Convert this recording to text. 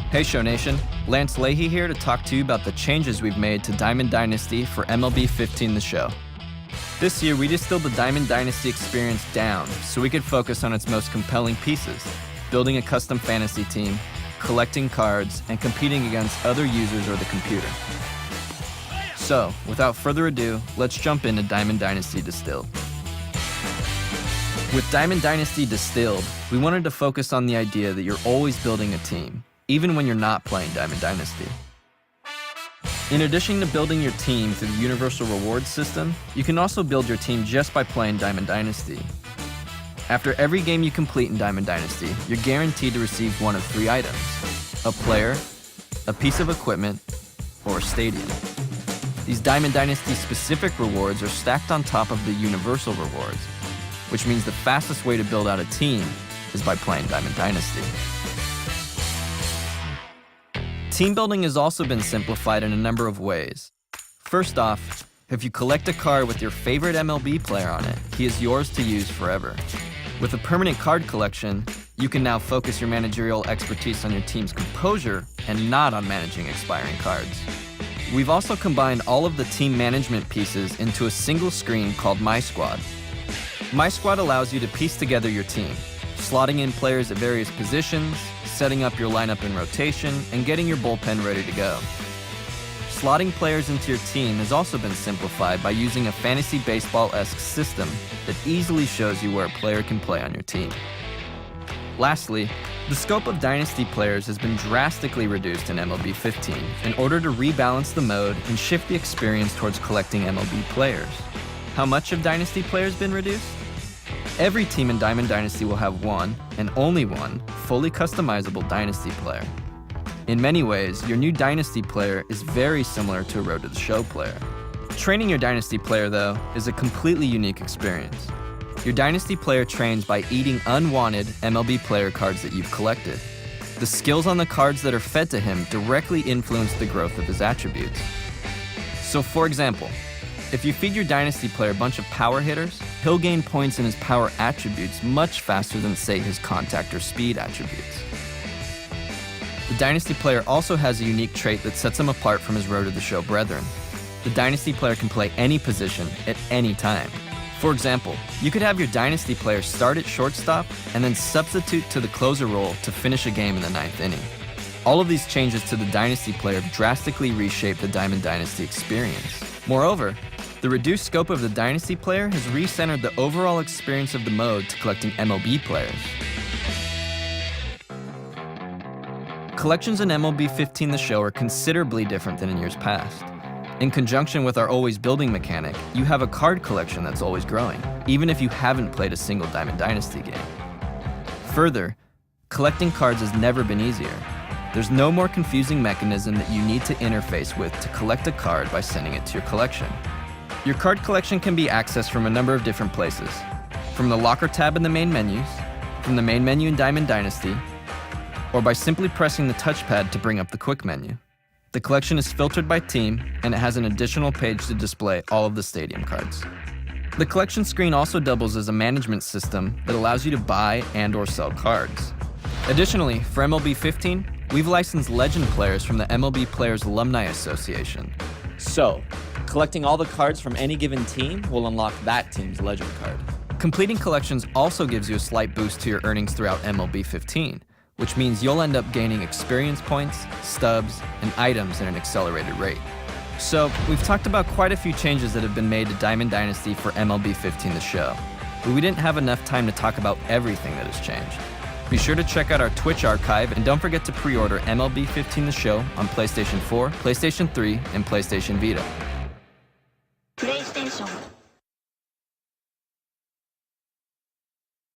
Hey Show Nation, Lance Leahy here to talk to you about the changes we've made to Diamond Dynasty for MLB 15 The Show. This year, we distilled the Diamond Dynasty experience down so we could focus on its most compelling pieces, building a custom fantasy team, collecting cards, and competing against other users or the computer. So, without further ado, let's jump into Diamond Dynasty Distilled. With Diamond Dynasty Distilled, we wanted to focus on the idea that you're always building a team, even when you're not playing Diamond Dynasty. In addition to building your team through the Universal Rewards system, you can also build your team just by playing Diamond Dynasty. After every game you complete in Diamond Dynasty, you're guaranteed to receive one of three items: a player, a piece of equipment, or a stadium. These Diamond Dynasty specific rewards are stacked on top of the Universal Rewards, which means the fastest way to build out a team is by playing Diamond Dynasty. Team building has also been simplified in a number of ways. First off, if you collect a card with your favorite MLB player on it, he is yours to use forever. With a permanent card collection, you can now focus your managerial expertise on your team's composure and not on managing expiring cards. We've also combined all of the team management pieces into a single screen called My Squad. My Squad allows you to piece together your team, slotting in players at various positions, setting up your lineup in rotation, and getting your bullpen ready to go. Slotting players into your team has also been simplified by using a fantasy baseball-esque system that easily shows you where a player can play on your team. Lastly, the scope of Dynasty players has been drastically reduced in MLB 15 in order to rebalance the mode and shift the experience towards collecting MLB players. How much have Dynasty players been reduced? Every team in Diamond Dynasty will have one, and only one, fully customizable Dynasty player. In many ways, your new Dynasty player is very similar to a Road to the Show player. Training your Dynasty player, though, is a completely unique experience. Your Dynasty player trains by eating unwanted MLB player cards that you've collected. The skills on the cards that are fed to him directly influence the growth of his attributes. So for example, if you feed your Dynasty player a bunch of power hitters, he'll gain points in his power attributes much faster than, say, his contact or speed attributes. The Dynasty player also has a unique trait that sets him apart from his Road to the Show brethren. The Dynasty player can play any position at any time. For example, you could have your Dynasty player start at shortstop and then substitute to the closer role to finish a game in the 9th inning. All of these changes to the Dynasty player drastically reshape the Diamond Dynasty experience. Moreover, the reduced scope of the Dynasty player has recentered the overall experience of the mode to collecting MLB players. Collections in MLB 15 The Show are considerably different than in years past. In conjunction with our always building mechanic, you have a card collection that's always growing, even if you haven't played a single Diamond Dynasty game. Further, collecting cards has never been easier. There's no more confusing mechanism that you need to interface with to collect a card by sending it to your collection. Your card collection can be accessed from a number of different places. From the locker tab in the main menus, from the main menu in Diamond Dynasty, or by simply pressing the touchpad to bring up the quick menu. The collection is filtered by team, and it has an additional page to display all of the stadium cards. The collection screen also doubles as a management system that allows you to buy and/or sell cards. Additionally, for MLB 15, we've licensed legend players from the MLB Players Alumni Association. So, collecting all the cards from any given team will unlock that team's legend card. Completing collections also gives you a slight boost to your earnings throughout MLB 15, which means you'll end up gaining experience points, stubs, and items at an accelerated rate. So, we've talked about quite a few changes that have been made to Diamond Dynasty for MLB 15 The Show, but we didn't have enough time to talk about everything that has changed. Be sure to check out our Twitch archive, and don't forget to pre-order MLB 15 The Show on PlayStation 4, PlayStation 3, and PlayStation Vita.